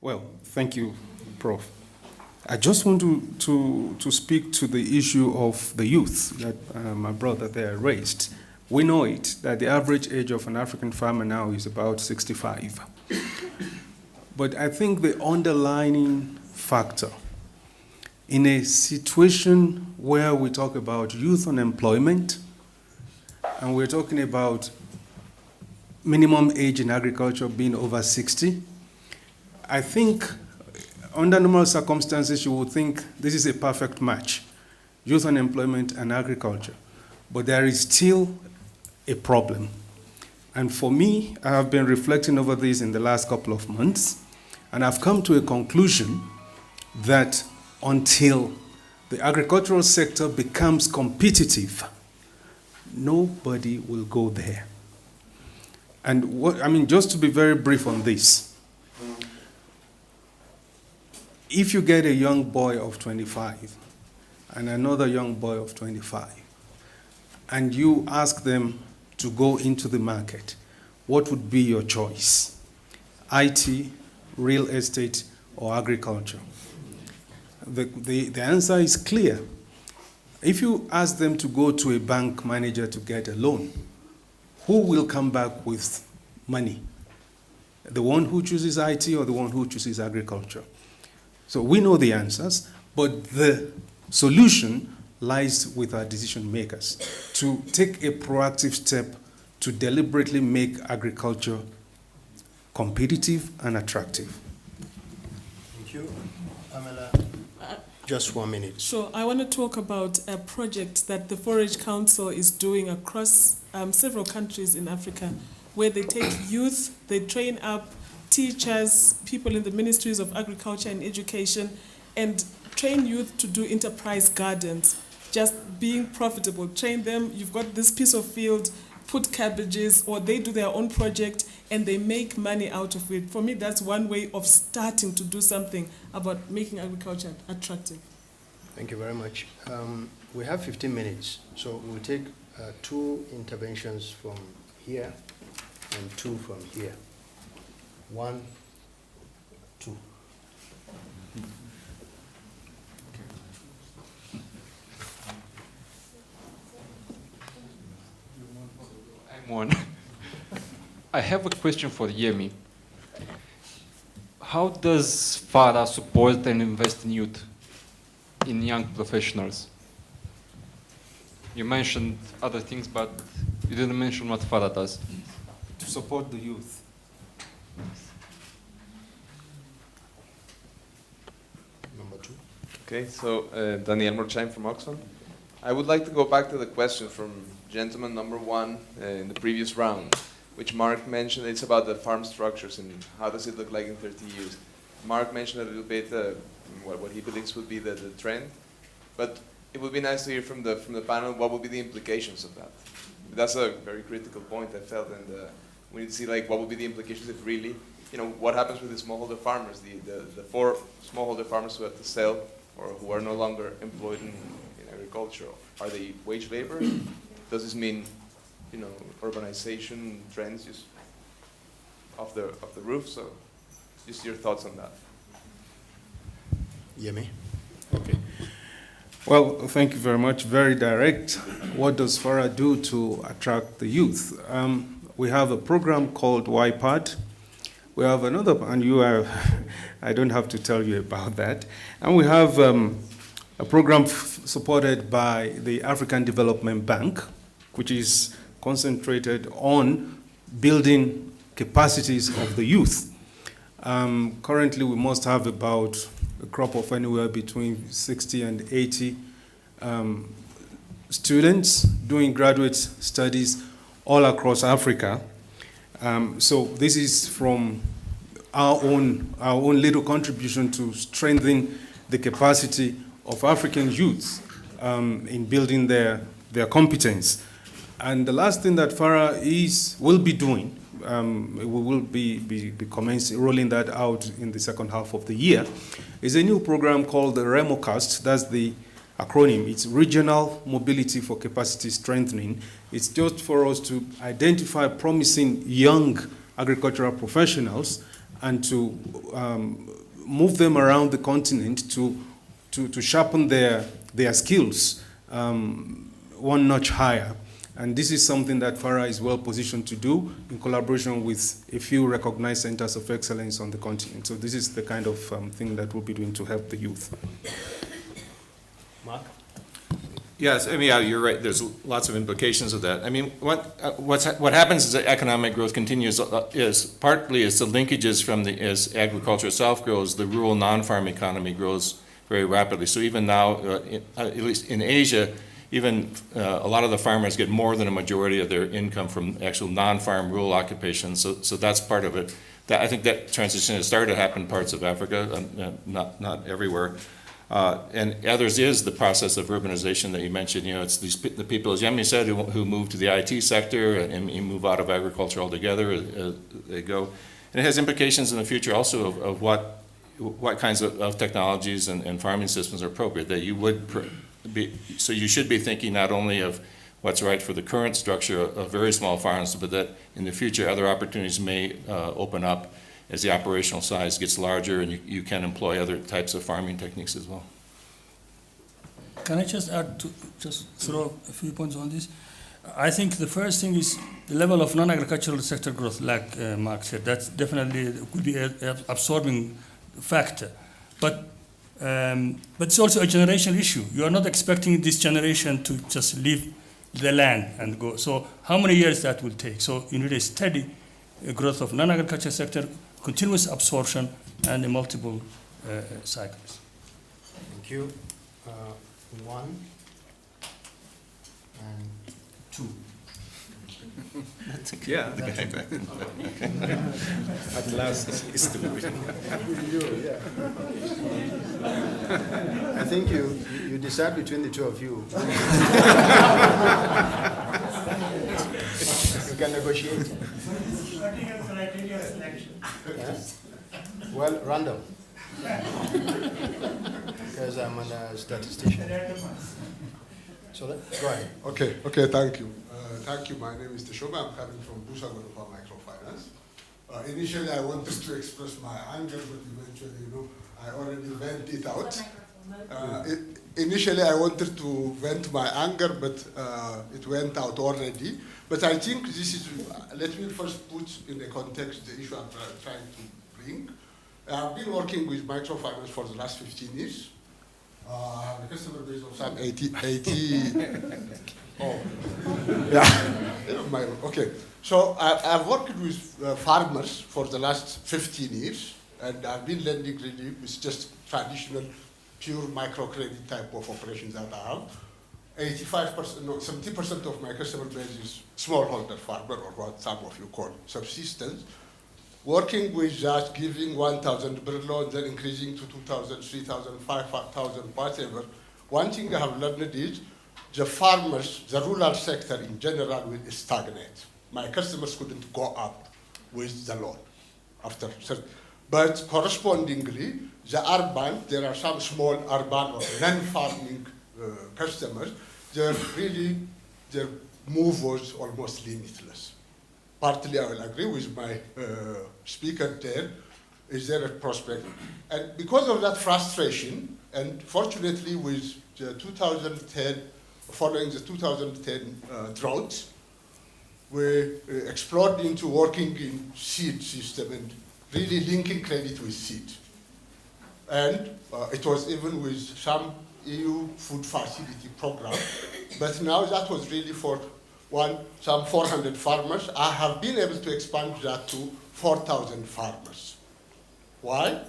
Well, thank you, Prof. I just want to speak to the issue of the youth that my brother there raised. We know it, that the average age of an African farmer now is about 65. But I think the underlying factor in a situation where we talk about youth unemployment and we're talking about minimum age in agriculture being over 60, I think under normal circumstances you would think this is a perfect match, youth unemployment and agriculture. But there is still a problem. And for me, I have been reflecting over this in the last couple of months, and I've come to a conclusion that until the agricultural sector becomes competitive, nobody will go there. And just to be very brief on this, if you get a young boy of 25 and another young boy of 25, and you ask them to go into the market, what would be your choice? IT, real estate, or agriculture? The answer is clear. If you ask them to go to a bank manager to get a loan, who will come back with money? The one who chooses IT or the one who chooses agriculture? So we know the answers, but the solution lies with our decision makers to take a proactive step to deliberately make agriculture competitive and attractive. Thank you. Pamela, just 1 minute. Sure. I want to talk about a project that the Forage Council is doing across several countries in Africa, where they take youth, they train up teachers, people in the ministries of agriculture and education, and train youth to do enterprise gardens, just being profitable. Train them, you've got this piece of field, put cabbages, or they do their own project and they make money out of it. For me, that's one way of starting to do something about making agriculture attractive. Thank you very much. We have 15 minutes, so we'll take 2 interventions from here and 2 from here. 1, 2. I'm one. I have a question for Yemi. How does FARA support and invest in youth, in young professionals? You mentioned other things, but you didn't mention what FARA does. To support the youth. Number 2. Okay, so Daniel Morchain from Oxfam. I would like to go back to the question from gentleman number 1 in the previous round, which Mark mentioned. It's about the farm structures and how does it look like in 30 years. Mark mentioned a little bit what he believes would be the trend, but it would be nice to hear from the panel what would be the implications of that. That's a very critical point, I felt, and we need to see what would be the implications if really, what happens with the smallholder farmers, the 4 smallholder farmers who have to sell or who are no longer employed in agriculture. Are they wage labor? Does this mean, urbanization trends just off the roof? So, just your thoughts on that. Yemi. Okay. Well, thank you very much. Very direct. What does FARA do to attract the youth? We have a program called YPAD. We have another, and I don't have to tell you about that. And we have a program supported by the African Development Bank, which is concentrated on building capacities of the youth. Currently, we must have about a crop of anywhere between 60 and 80 students doing graduate studies all across Africa. So this is from our own little contribution to strengthen the capacity of African youth in building their competence. And the last thing that FARA will be doing, we will be commencing rolling that out in the second half of the year, is a new program called the REMOCAST. That's the acronym. It's Regional Mobility for Capacity Strengthening. It's just for us to identify promising young agricultural professionals and to move them around the continent to sharpen their skills one notch higher. And this is something that IFPRI is well positioned to do in collaboration with a few recognized centers of excellence on the continent. So this is the kind of thing that we'll be doing to help the youth. Mark? Yes, I mean, yeah, you're right. There's lots of implications of that. I mean, what happens is that economic growth continues is partly as the linkages from as agriculture itself grows, the rural non-farm economy grows very rapidly. So even now, at least in Asia, even a lot of the farmers get more than a majority of their income from actual non-farm rural occupations. So that's part of it. I think that transition has started to happen in parts of Africa, not everywhere. And others is the process of urbanization that you mentioned. You know, it's the people, as Yemi said, who move to the IT sector and move out of agriculture altogether. They go, and it has implications in the future also of what kinds of technologies and farming systems are appropriate. That you would so you should be thinking not only of what's right for the current structure of very small farms, but that in the future other opportunities may open up as the operational size gets larger and you can employ other types of farming techniques as well. Can I just add just throw a few points on this? I think the first thing is the level of non-agricultural sector growth, like Mark said. That's definitely could be an absorbing factor. But it's also a generational issue. You are not expecting this generation to just leave the land and go. So how many years that will take? So you need a steady growth of non-agricultural sector, continuous absorption, and a multiple cycles. Thank you. 1 and 2. Yeah. At last, it's the I think you decide between the two of you. You can negotiate. Yeah? Well, random. Because I'm a statistician. So go ahead. Okay, thank you. Thank you. My name is Teshome. I'm coming from Busa Group of Microfinance. Initially, I wanted to express my anger, but eventually, I already vent it out. Initially, I wanted to vent my anger, but it went out already. But I think this is, let me first put in the context the issue I'm trying to bring. I've been working with microfinance for the last 15 years. I have a customer base of some 80 oh, yeah, okay. So I've worked with farmers for the last 15 years, and I've been lending really with just traditional, pure microcredit type of operations that I have. 85%, no, 70% of my customer base is smallholder farmer, or what some of you call subsistence. Working with that, giving 1,000 birr loans, then increasing to 2,000, 3,000, 5,000, whatever. One thing I have learned is the farmers, the rural sector in general will stagnate. My customers couldn't go up with the loan after certain. But correspondingly, the urban, there are some small urban or non-farming customers, their move was almost limitless. Partly I will agree with my speaker there, is there a prospect? And because of that frustration, and fortunately with the 2010, following the 2010 drought, we explored into working in seed system and really linking credit with seed. And it was even with some EU food facility program, but now that was really for some 400 farmers. I have been able to expand that to 4,000 farmers. Why?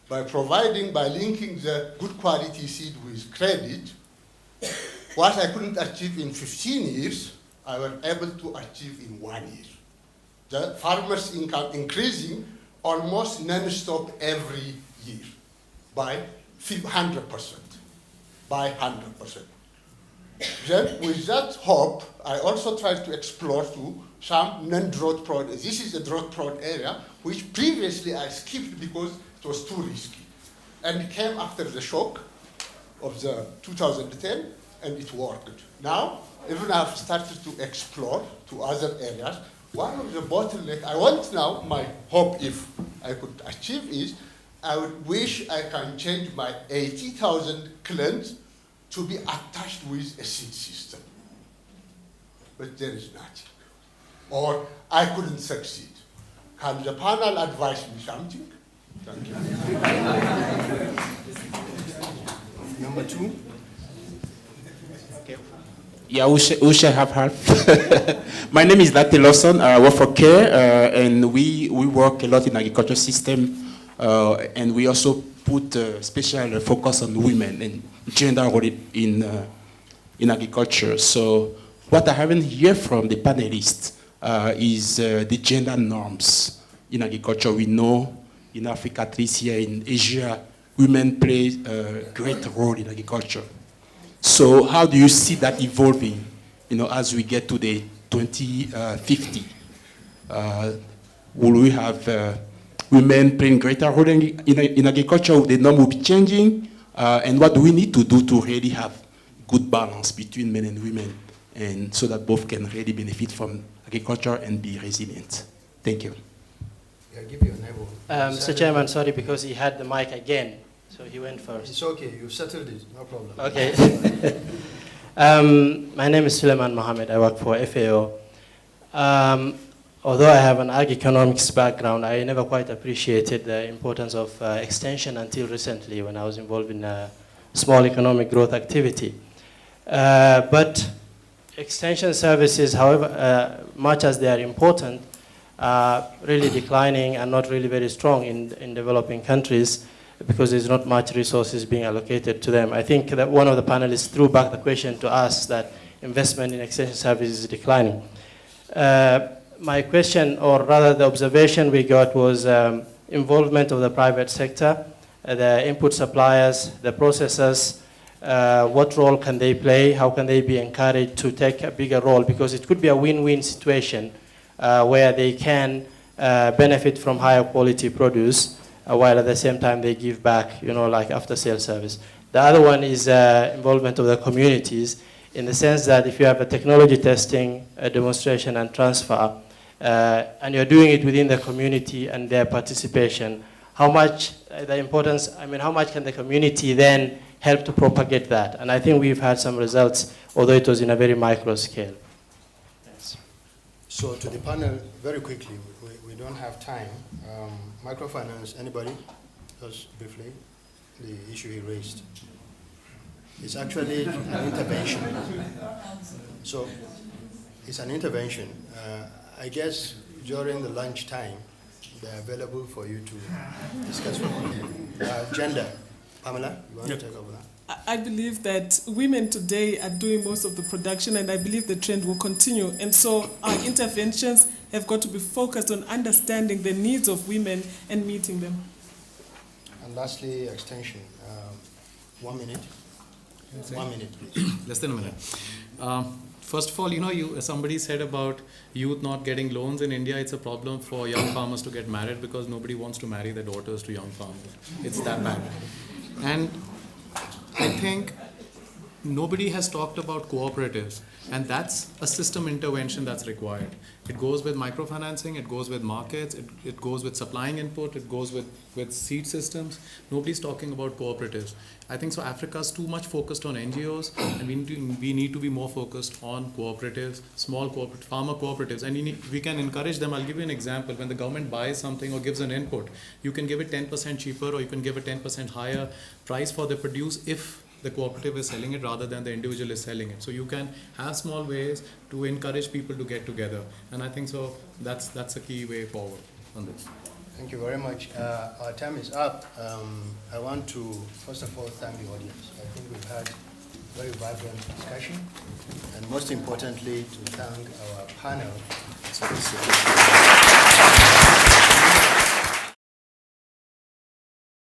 By linking the good quality seed with credit, what I couldn't achieve in 15 years, I was able to achieve in 1 year. The farmers' income increasing almost non-stop every year by 100%. By 100%. Then with that hope, I also tried to explore to some non-drought prone. This is a drought-prone area, which previously I skipped because it was too risky. And it came after the shock of the 2010, and it worked. Now, even I've started to explore to other areas. One of the bottlenecks, I want now, my hope, if I could achieve is I would wish I can change my 80,000 clans to be attached with a seed system. But there is nothing. Or I couldn't succeed. Can the panel advise me something? Thank you. Number 2. Yeah, who shall have help? My name is Latte Lawson. I work for CARE, and we work a lot in agriculture system, and we also put special focus on women and gender role in agriculture. So what I haven't heard from the panelists is the gender norms in agriculture. We know in Africa, at least here in Asia, women play a great role in agriculture. So how do you see that evolving, as we get to the 2050? Will we have women playing greater role in agriculture? The norm will be changing? And what do we need to do to really have good balance between men and women, and so that both can really benefit from agriculture and be resilient? Thank you. I'll give you a neighbor. Mr. Chairman, sorry, because he had the mic again, so he went first. It's okay, you've settled it, no problem. Okay. My name is Suleiman Mohammed. I work for FAO. Although I have an ag economics background, I never quite appreciated the importance of extension until recently when I was involved in a small economic growth activity. But extension services, however much as they are important, are really declining and not really very strong in developing countries, because there's not much resources being allocated to them. I think that one of the panelists threw back the question to us that investment in extension services is declining. My question, or rather the observation we got, was involvement of the private sector, the input suppliers, the processors. What role can they play? How can they be encouraged to take a bigger role? Because it could be a win-win situation where they can benefit from higher quality produce, while at the same time they give back, like after-sale service. The other one is involvement of the communities, in the sense that if you have a technology testing, a demonstration and transfer, and you're doing it within the community and their participation, how much how much can the community then help to propagate that? And I think we've had some results, although it was in a very micro scale. Yes. So to the panel, very quickly, we don't have time. Microfinance, anybody? Just briefly, the issue he raised. It's actually an intervention. So it's an intervention. I guess during the lunch time, they're available for you to discuss. Gender. Pamela, you want to take over that? I believe that women today are doing most of the production, and I believe the trend will continue. And so our interventions have got to be focused on understanding the needs of women and meeting them. And lastly, extension. 1 minute. 1 minute, please. Less than a minute. First of all, somebody said about youth not getting loans in India. It's a problem for young farmers to get married because nobody wants to marry their daughters to young farmers. It's that bad. And I think nobody has talked about cooperatives, and that's a system intervention that's required. It goes with microfinancing, it goes with markets, it goes with supplying input, it goes with seed systems. Nobody's talking about cooperatives. I think so Africa's too much focused on NGOs, and we need to be more focused on cooperatives, small farmer cooperatives, and we can encourage them. I'll give you an example. When the government buys something or gives an input, you can give it 10% cheaper, or you can give a 10% higher price for the produce if the cooperative is selling it rather than the individual is selling it. So you can have small ways to encourage people to get together, and I think so that's a key way forward on this. Thank you very much. Our time is up. I want to, first of all, thank the audience. I think we've had very vibrant discussion, and most importantly, to thank our panel.